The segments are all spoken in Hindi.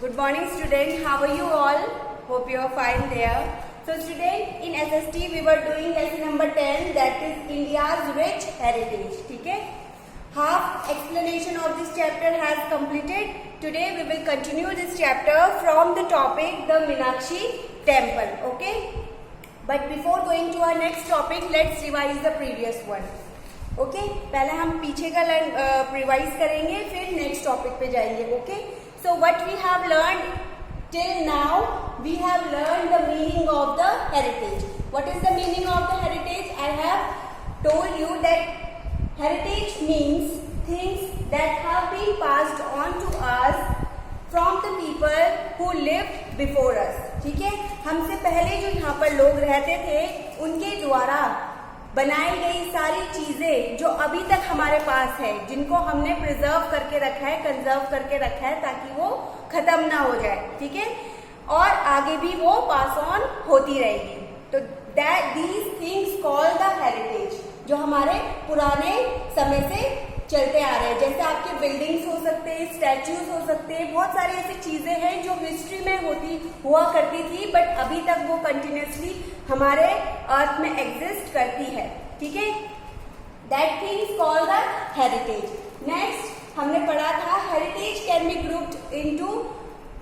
Good morning student, how are you all? Hope you are fine there. So student, in SST we were doing lesson number 10, that is India's rich heritage. ठीक है? Half explanation of this chapter has completed. Today we will continue this chapter from the topic the Meenakshi temple. Okay? But before going to our next topic, let's revise the previous one. Okay? पहले हम पीछे का रिवाइज करेंगे, फिर नेक्स्ट टॉपिक पे जाएंगे. Okay? So what we have learned till now, we have learned the meaning of the heritage. What is the meaning of the heritage? I have told you that heritage means things that have been passed on to us from the people who lived before us. ठीक है, हमसे पहले जो यहाँ पर लोग रहते थे उनके द्वारा बनाई गई सारी चीजें जो अभी तक हमारे पास है, जिनको हमने प्रिजर्व करके रखा है, कंजर्व करके रखा है ताकि वो खत्म ना हो जाए. ठीक है, और आगे भी वो पास ऑन होती रहेगी. तो that these things call the heritage, जो हमारे पुराने समय से चलते आ रहे हैं. जैसे आपके बिल्डिंग्स हो सकते हैं, स्टैच्यूज हो सकते हैं, बहुत सारी ऐसी चीजें हैं जो हिस्ट्री में हुआ करती थी, बट अभी तक वो कंटिन्यूसली हमारे अर्थ में एग्जिस्ट करती है. ठीक है, that things call the heritage. Next हमने पढ़ा था heritage can be grouped into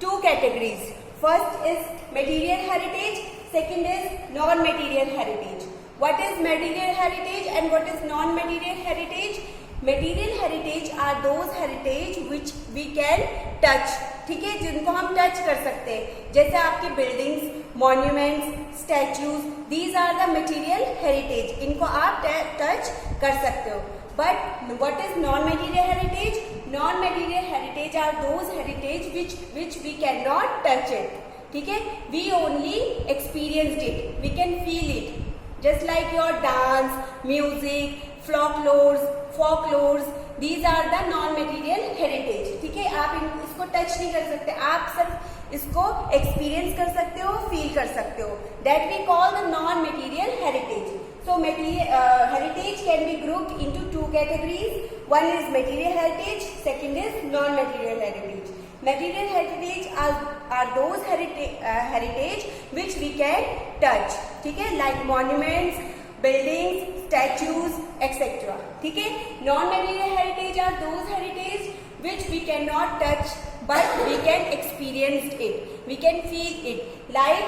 two categories. First is material heritage, second is non material heritage. What is material heritage and what is non material heritage? Material heritage are those heritage which we can touch. ठीक है, जिनको हम टच कर सकते हैं, जैसे आपकी buildings, monuments, statues, these are the material heritage. इनको आप टच कर सकते हो. But what is non-material heritage? Non-material heritage are those heritage which we cannot touch it. ठीक है, we only experienced it, we can feel it. Just like your dance, music, folklores, these are the non-material heritage. ठीक है, आप इसको टच नहीं कर सकते, आप सिर्फ इसको एक्सपीरियंस कर सकते हो, फील कर सकते हो. That we call the non-material heritage. So heritage can be grouped into two categories. One is material heritage, second is non-material heritage. Material heritage are those heritage which we can touch. ठीक है, like monuments, buildings, statues, etc. ठीक है, non-material heritage are those heritage which we cannot touch but we can experience it, we can feel it, like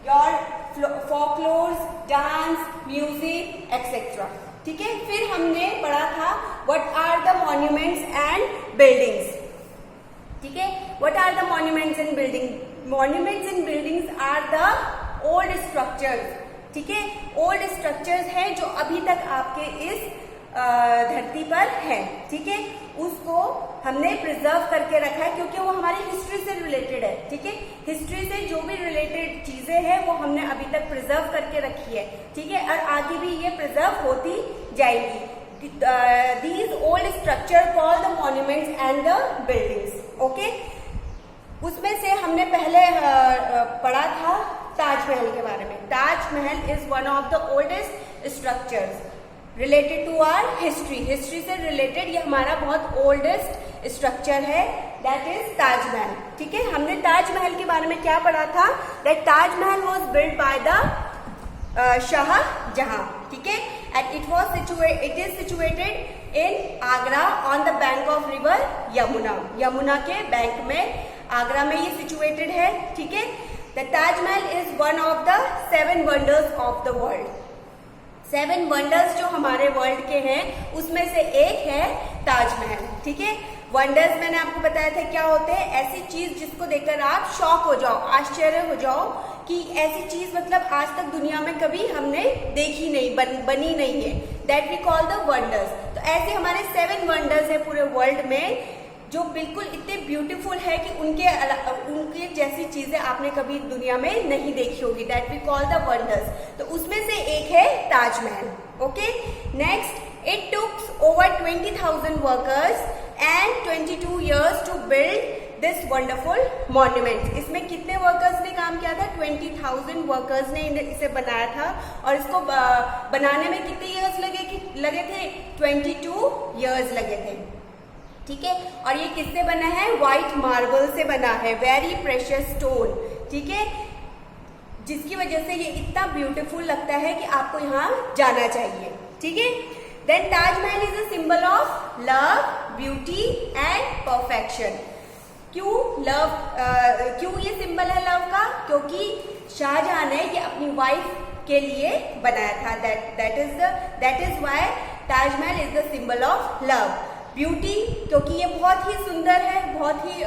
your folklores, dance, music, etc. ठीक है, फिर हमने पढ़ा था what are the monuments and buildings. ठीक है, what are the monuments and buildings? Monuments and buildings are the old structures. ठीक है, ओल्ड स्ट्रक्चर्स हैं जो अभी तक आपके इस धरती पर है. ठीक है, उसको हमने प्रिजर्व करके रखा है क्योंकि वो हमारी हिस्ट्री से रिलेटेड है. ठीक है, हिस्ट्री से जो भी रिलेटेड चीजें हैं वो हमने अभी तक प्रिजर्व करके रखी है. ठीक है, और आगे भी ये प्रिजर्व होती जाएगी. These old structure called the monuments and the buildings. Okay, उसमें से हमने पहले पढ़ा था ताजमहल के बारे में. Taj Mahal is one of the oldest structures related to our history. History से रिलेटेड ये हमारा बहुत ओल्डेस्ट स्ट्रक्चर है, दैट इज ताजमहल. ठीक है, हमने ताजमहल के बारे में क्या पढ़ा था? That Taj Mahal was build by the Shah Jahan. ठीक है, and it is situated in Agra on the bank of river Yamuna. Yamuna के बैंक में आगरा में ये सिचुएटेड है. ठीक है, the Taj Mahal is one of the 7 wonders of the world. 7 wonders जो हमारे वर्ल्ड के हैं उसमें से एक है ताजमहल. ठीक है, वंडर्स मैंने आपको बताया था क्या होते हैं? ऐसी चीज जिसको देखकर आप शॉक हो जाओ, आश्चर्य हो जाओ कि ऐसी चीज मतलब आज तक दुनिया में कभी हमने देखी नहीं, बनी नहीं है. That we call the wonders. तो ऐसे हमारे 7 वंडर्स है पूरे वर्ल्ड में जो बिल्कुल इतने ब्यूटीफुल है कि उनके जैसी चीजें आपने कभी दुनिया में नहीं देखी होगी. That we call the wonders. तो उसमें से एक है Taj Mahal. Okay, next, it took over 20,000 workers and 22 years to build this wonderful monument. इसमें कितने वर्कर्स ने काम किया था? 20,000 वर्कर्स ने इसे बनाया था. और इसको बनाने में कितने ईयर्स लगे थे? 22 years लगे थे. ठीक है। और ये किससे बना है? व्हाइट मार्बल से बना है, वेरी प्रेशियस स्टोन, ठीक है, जिसकी वजह से ये इतना ब्यूटीफुल लगता है कि आपको यहाँ जाना चाहिए, ठीक है। Then Taj Mahal is a symbol of love, beauty and perfection. क्यों ये सिंबल है लव का? क्योंकि शाहजहां ने ये अपनी वाइफ के लिए बनाया था। That is why Taj Mahal is the symbol of love. Beauty, क्योंकि ये बहुत ही सुंदर है, बहुत ही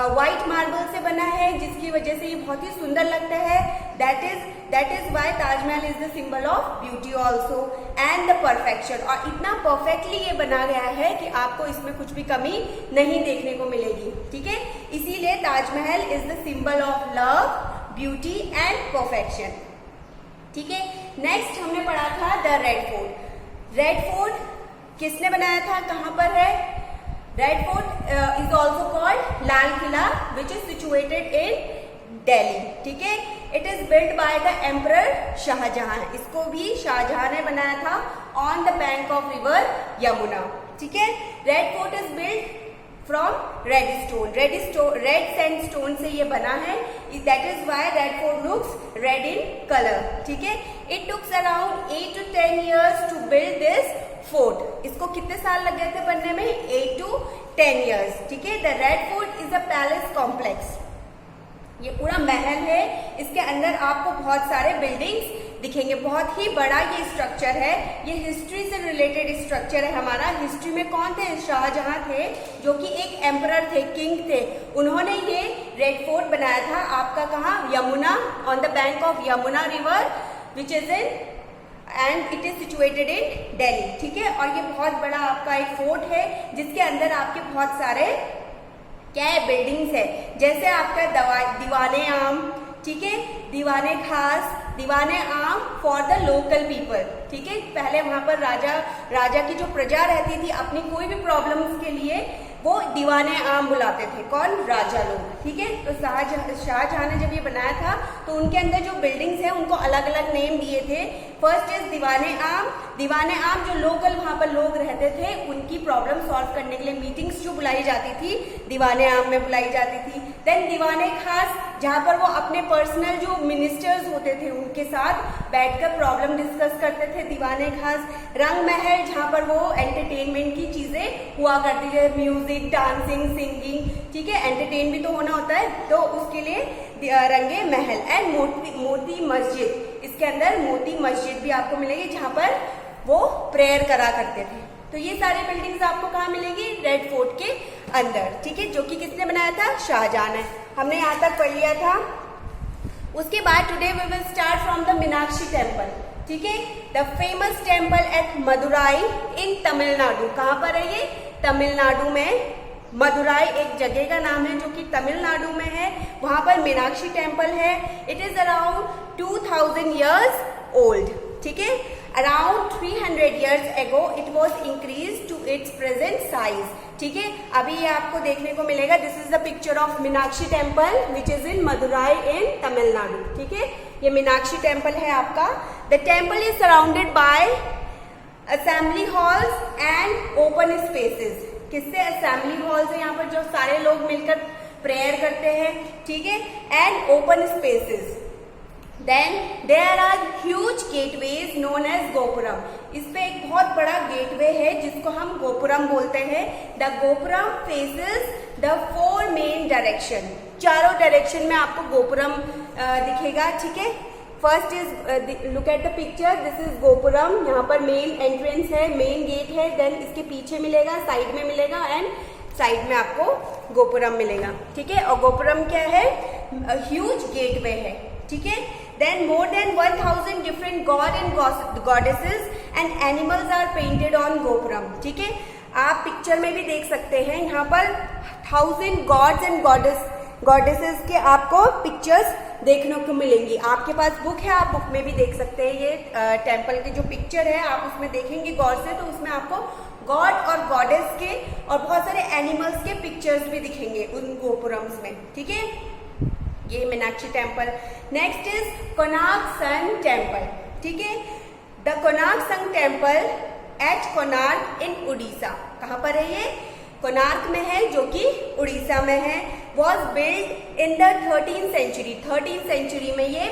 व्हाइट मार्बल से बना है, जिसकी वजह से ये बहुत ही सुंदर लगता है। That is why Taj Mahal is the symbol of beauty also and the perfection. और इतना परफेक्टली ये बना गया है कि आपको इसमें कुछ भी कमी नहीं देखने को मिलेगी, ठीक है। इसीलिए Taj Mahal is the symbol of love, beauty and perfection, ठीक है। नेक्स्ट हमने पढ़ा था the red fort. Red fort किसने बनाया था? कहां पर है? Red fort is also called Lal Qila, which is situated in Delhi, ठीक है। It is built by the emperor Shah Jahan. इसको भी शाहजहां ने बनाया था on the bank of river Yamuna, ठीक है। Red fort is built from red stone, red sandstone से ये बना है। That is why red fort looks red in colour, ठीक है। It tooks around 8 to 10 years to build this fort. इसको कितने साल लग गए थे बनने में? 8 to 10 years, ठीक है। The red fort is a palace complex. ये पूरा महल है, इसके अंदर आपको बहुत सारे बिल्डिंग्स दिखेंगे। बहुत ही बड़ा ये स्ट्रक्चर है, ये हिस्ट्री से रिलेटेड स्ट्रक्चर है हमारा। हिस्ट्री में कौन थे? शाहजहां थे, जो कि एक एम्परर थे, किंग थे। उन्होंने ये रेड फोर्ट बनाया था। आपका कहाँ? Yamuna, on the bank of Yamuna river, which is in and it is situated in Delhi, ठीक है। और ये बहुत बड़ा आपका एक फोर्ट है, जिसके अंदर आपके बहुत सारे क्या है? बिल्डिंग्स है। जैसे आपका दीवाने आम, ठीक है, दीवाने खास, दीवाने आम फॉर द लोकल पीपल, ठीक है। पहले वहां पर राजा की जो प्रजा रहती थी, अपनी कोई भी प्रॉब्लम्स के लिए वो दीवाने आम बुलाते थे। कौन? राजा लोग, ठीक है। तो शाहजहां ने जब ये बनाया था तो उनके अंदर जो बिल्डिंग्स हैं उनको अलग अलग नेम दिए थे। फर्स्ट इज दीवाने आम। दीवाने आम जो लोकल वहां पर लोग रहते थे, उनकी प्रॉब्लम सॉल्व करने के लिए मीटिंग्स जो बुलाई जाती थी, दीवाने आम में बुलाई जाती थी। देन दीवाने खास, जहां पर वो अपने पर्सनल जो मिनिस्टर्स होते थे उनके साथ बैठकर प्रॉब्लम डिस्कस करते थे, दीवाने खास। रंग महल, जहां पर वो एंटरटेनमेंट की चीजें हुआ करती थी, म्यूजिक, डांसिंग, सिंगिंग, ठीक है। एंटरटेन भी तो होना होता है, तो उसके लिए रंगे महल। एंड मोती मस्जिद, इसके अंदर मोती मस्जिद भी आपको मिलेगी, जहां पर वो प्रेयर करा करते थे। तो ये सारी बिल्डिंग्स आपको कहाँ मिलेंगी? रेड फोर्ट के अंदर, ठीक है, जो कि किसने बनाया था? शाहजहां ने। हमने यहाँ तक पढ़ लिया था। उसके बाद today we will start from the Meenakshi temple, ठीक है, the famous temple at Madurai in Tamil Nadu. कहाँ पर है ये? तमिलनाडु में। मदुराई एक जगह का नाम है जो कि तमिलनाडु में है। वहां पर मीनाक्षी टेम्पल है। It is around 2000 years old, ठीक है। Around 300 years ago it was increase to its present size, ठीक है। अभी ये आपको देखने को मिलेगा। This is the picture of Meenakshi temple which is in Madurai in Tamil Nadu, ठीक है। ये मीनाक्षी टेम्पल है आपका। The temple is surrounded by assembly halls and open spaces. किससे? असेंबली हॉल से, यहाँ पर जो सारे लोग मिलकर प्रेयर करते हैं, ठीक है। And open spaces. Then there are huge gateways known as gopuram. इस पे एक बहुत बड़ा गेटवे है जिसको हम गोपुरम बोलते हैं। The gopuram faces the 4 main direction. चारों डायरेक्शन में आपको गोपुरम दिखेगा, ठीक है। First is look at the picture, this is gopuram. यहाँ पर मेन एंट्रेंस है, मेन गेट है। देन इसके पीछे मिलेगा, साइड में मिलेगा, एंड साइड में आपको गोपुरम मिलेगा, ठीक है। और गोपुरम क्या है? ह्यूज गेटवे है, ठीक है। Then more than 1000 different god and goddesses and animals are painted on gopuram, ठीक है। आप पिक्चर में भी देख सकते हैं, यहाँ पर 1000 गॉड्स एंड गॉडेसेस के आपको पिक्चर्स देखने को मिलेंगी। आपके पास बुक है, आप बुक में भी देख सकते हैं। ये टेम्पल की जो पिक्चर है आप उसमें देखेंगे गौर से, तो उसमें आपको गॉड और गॉडेस के और बहुत सारे एनिमल्स के पिक्चर्स भी दिखेंगे उन गोपुरम्स में, ठीक है। ये Meenakshi temple. Next is Konark sun temple, ठीक है। The Konark sun temple at Konark in Orissa. कहाँ पर है ये? कोणार्क में है जो कि उड़ीसा में है। Was build in the 13th century, 13th century में ये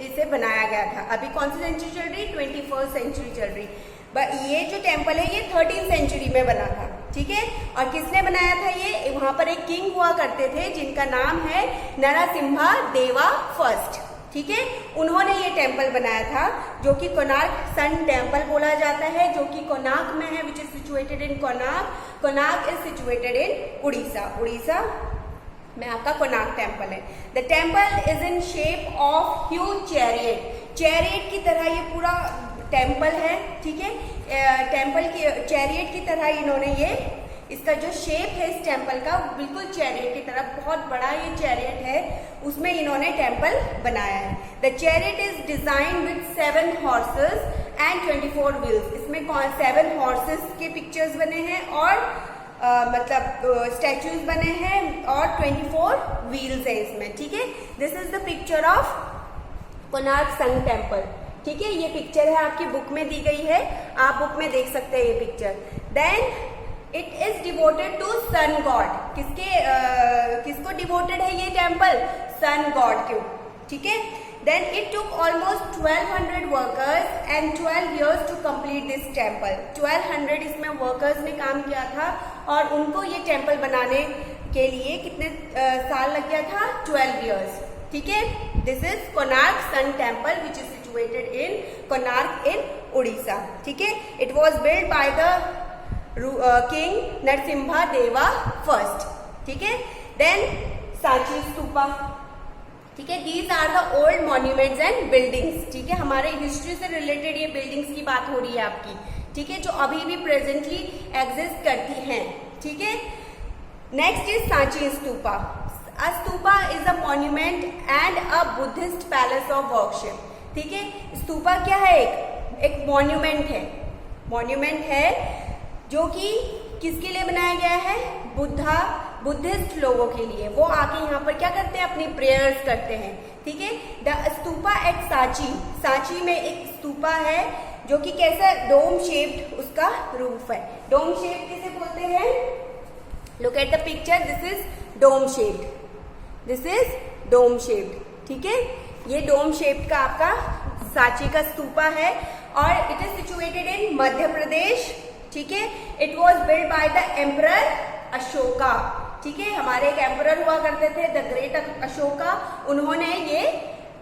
इसे बनाया गया था। अभी कौन सी सेंचुरी चल रही? 21st सेंचुरी चल रही। ये जो टेम्पल है ये 13th सेंचुरी में बना था, ठीक है। और किसने बनाया था ये? वहां पर एक किंग हुआ करते थे जिनका नाम है नरसिम्हा देवा फर्स्ट, ठीक है। उन्होंने ये टेम्पल बनाया था जो कि कोणार्क सन टेम्पल बोला जाता है, जो कि कोणार्क में है, विच is situated in Konark. Konark is situated इन उड़ीसा, उड़ीसा में आपका कोणार्क टेम्पल है। The temple is in shape of huge chariot, chariot की तरह ये पूरा टेम्पल है, ठीक है। टेम्पल की चैरियट की तरह इन्होंने ये, इसका जो शेप है इस टेम्पल का बिल्कुल चैरियट की तरह, बहुत बड़ा ये चैरियट है, उसमें इन्होंने टेम्पल बनाया है। The chariot is design with 7 horses and 24 wheels. इसमें 7 हॉर्सेस के पिक्चर्स बने हैं और मतलब स्टैचूज बने हैं और 24 व्हील्स है इसमें, ठीक है। This is the picture of Konark sun temple, ठीक है। ये पिक्चर है आपकी बुक में दी गई है, आप बुक में देख सकते हैं ये picture. Then it is devoted to sun god, किसको डिवोटेड है ये टेम्पल? सन गॉड को, ठीक है। Then it took almost 1200 workers and 12 years to complete this temple. 1200 इसमें वर्कर्स ने काम किया था और उनको ये टेम्पल बनाने के लिए कितने साल लग गया था? 12 years, ठीक है। This is Konark sun temple which is situated in Konark in Orissa, ठीक है। It was build by the king Narasimha Deva first, ठीक है। देन सांची स्तूपा, ठीक है। These are the old monuments and buildings, ठीक है। हमारे हिस्ट्री से रिलेटेड ये बिल्डिंग्स की बात हो रही है आपकी, ठीक है, जो अभी भी प्रेजेंटली एग्जिस्ट करती हैं, ठीक है। Next is Sanchi stupa. A stupa is a monument and a Buddhist palace of worship, ठीक है। स्तूपा क्या है? एक मॉन्यूमेंट है, मॉन्यूमेंट है जो कि किसके लिए बनाया गया है? बुद्धिस्ट लोगों के लिए। वो आके यहाँ पर क्या करते हैं? अपनी प्रेयर्स करते हैं, ठीक है। द स्तूपा एट सांची, सांची में एक स्तूपा है जो कि कैसा? डोम शेप्ड उसका रूफ है। डोम शेप किसे बोलते हैं? Look at the picture, this is dome shaped, this is dome shaped, ठीक है। ये डोम शेप्ड का आपका सांची का स्तूपा है और इट इज सिचुएटेड इन मध्य प्रदेश, ठीक है। It was build by the emperor Ashoka, ठीक है। हमारे एक एम्परर हुआ करते थे द ग्रेट अशोका, उन्होंने ये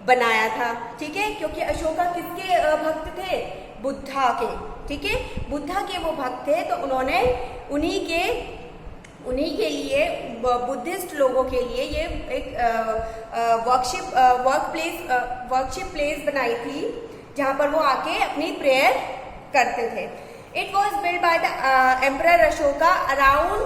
बनाया था, ठीक है। क्योंकि अशोका किसके भक्त थे? बुद्धा के, ठीक है। बुद्धा के वो भक्त थे, तो उन्होंने उन्हीं के लिए, बुद्धिस्ट लोगों के लिए ये एक वर्कशिप प्लेस बनाई थी जहां पर वो आके अपनी प्रेयर करते थे। It was build by the emperor Ashoka around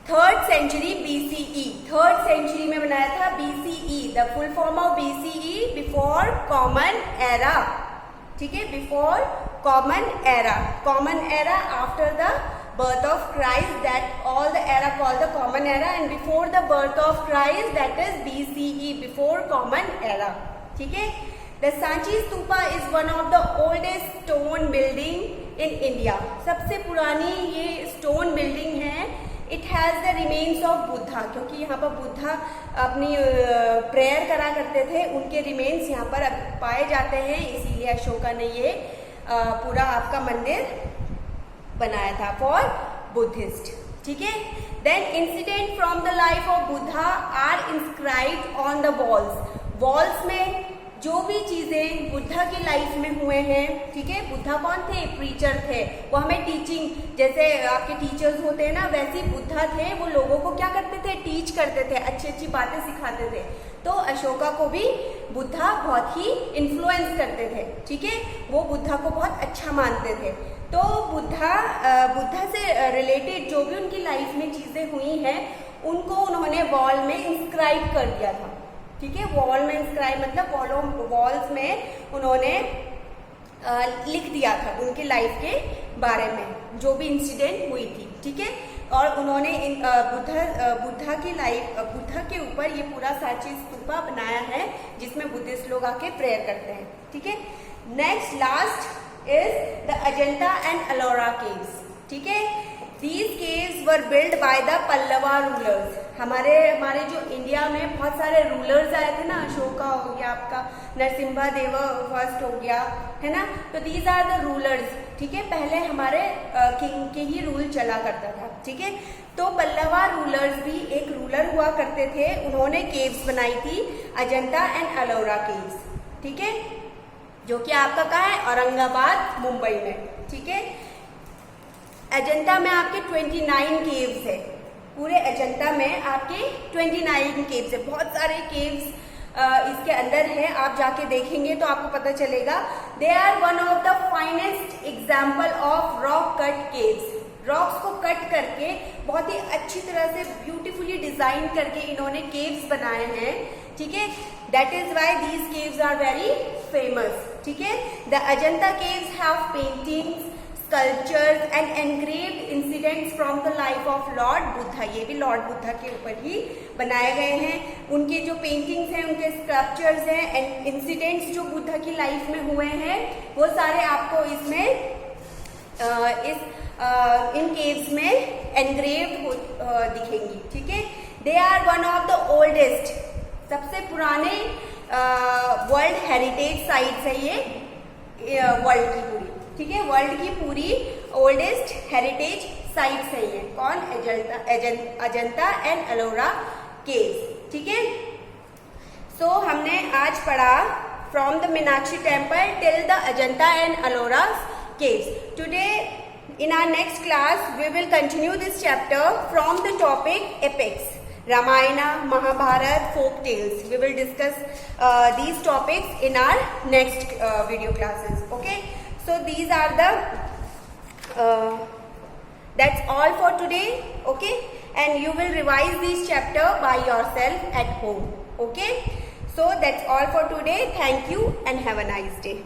3rd century BCE, 3rd century में बनाया था। BCE, the full form of BCE, before common era, ठीक है। Before common era, common era after the birth of Christ, that all the era called the common era, and before the birth of Christ, that is BCE, before common era, ठीक है। The Sanchi Stupa is one of the oldest stone building in India, सबसे पुरानी ये stone building है। It has the remains of Buddha, क्योंकि यहाँ पर बुद्धा अपनी प्रेयर करा करते थे, उनके रिमेन्स यहाँ पर पाए जाते हैं, इसीलिए अशोका ने ये पूरा आपका मंदिर बनाया था फॉर बुद्धिस्ट, ठीक है। Then incident from the life of Buddha are inscribed on the walls, walls में जो भी चीजें बुद्धा की लाइफ में हुए हैं, ठीक है। बुद्धा कौन थे? प्रीचर थे, वो हमें टीचिंग, जैसे आपके टीचर्स होते हैं ना, वैसे बुद्धा थे, वो लोगों को क्या करते थे? टीच करते थे, अच्छी अच्छी बातें सिखाते थे। तो अशोका को भी बुद्धा बहुत ही इन्फ्लुएंस करते थे, ठीक है। वो बुद्धा को बहुत अच्छा मानते थे। तो बुद्धा से रिलेटेड जो भी उनकी लाइफ में चीजें हुई हैं, उनको उन्होंने वॉल में इंस्क्राइब कर दिया था, ठीक है। वॉल में इंस्क्राइब मतलब वॉल्स में उन्होंने लिख दिया था उनकी लाइफ के बारे में, जो भी इंसिडेंट हुई थी, ठीक है। और उन्होंने बुद्धा की लाइफ, बुद्धा के ऊपर ये पूरा सांची स्तूपा बनाया है, जिसमें बुद्धिस्ट लोग आके प्रेयर करते हैं, ठीक है। Next last is the Ajanta and Ellora caves, ठीक है। These caves were built by the Pallava rulers. हमारे जो इंडिया में बहुत सारे रूलर्स आए थे ना, अशोका हो गया, आपका नरसिम्हा देवा फर्स्ट हो गया, है ना, तो दीज आर द रूलर्स, ठीक है, पहले हमारे किंग के ही रूल चला करता था, ठीक है। तो पल्लवा रूलर्स भी एक रूलर हुआ करते थे, उन्होंने केव्स बनाई थी, अजंता एंड एलोरा केव्स, ठीक है, जो कि आपका कहाँ है, औरंगाबाद मुंबई में, ठीक है। अजंता में आपके 29 केव्स है, पूरे अजंता में आपके 29 केव्स है, बहुत सारे केव्स इसके अंदर है, आप जाके देखेंगे तो आपको पता चलेगा। They are one of the finest example of rock cut caves. Rocks को कट करके बहुत ही अच्छी तरह से ब्यूटीफुली डिजाइन करके इन्होंने केव्स बनाए हैं, ठीक है। That is why these caves are very famous, ठीक है। The Ajanta caves have paintings, sculptures and engraved incidents from the life of lord Buddha. ये भी लॉर्ड बुद्धा के ऊपर ही बनाए गए हैं। उनके जो पेंटिंग्स हैं, उनके स्कल्पचर्स हैं एंड इंसिडेंट्स जो बुद्धा की लाइफ में हुए हैं, वो सारे आपको इसमें इन केव्स में एनग्रेव्ड दिखेंगी, ठीक है। They are one of the oldest, सबसे पुराने वर्ल्ड हेरिटेज साइट्स है ये वर्ल्ड की पूरी, ठीक है, वर्ल्ड की पूरी ओल्डेस्ट हेरिटेज साइट्स है ये। कौन? अजंता एंड एलोरा केव्स, ठीक है। सो हमने आज पढ़ा from the Meenakshi temple till the Ajanta and Ellora caves. Today in our next class we will continue this chapter from the topic epics, Ramayana, Mahabharata, folk tales. We will discuss these topics in our next video classes. Okay, so these are the that's all for today. Okay, and you will revise this chapter by yourself at home. Okay, so that's all for today. Thank you and have a nice day.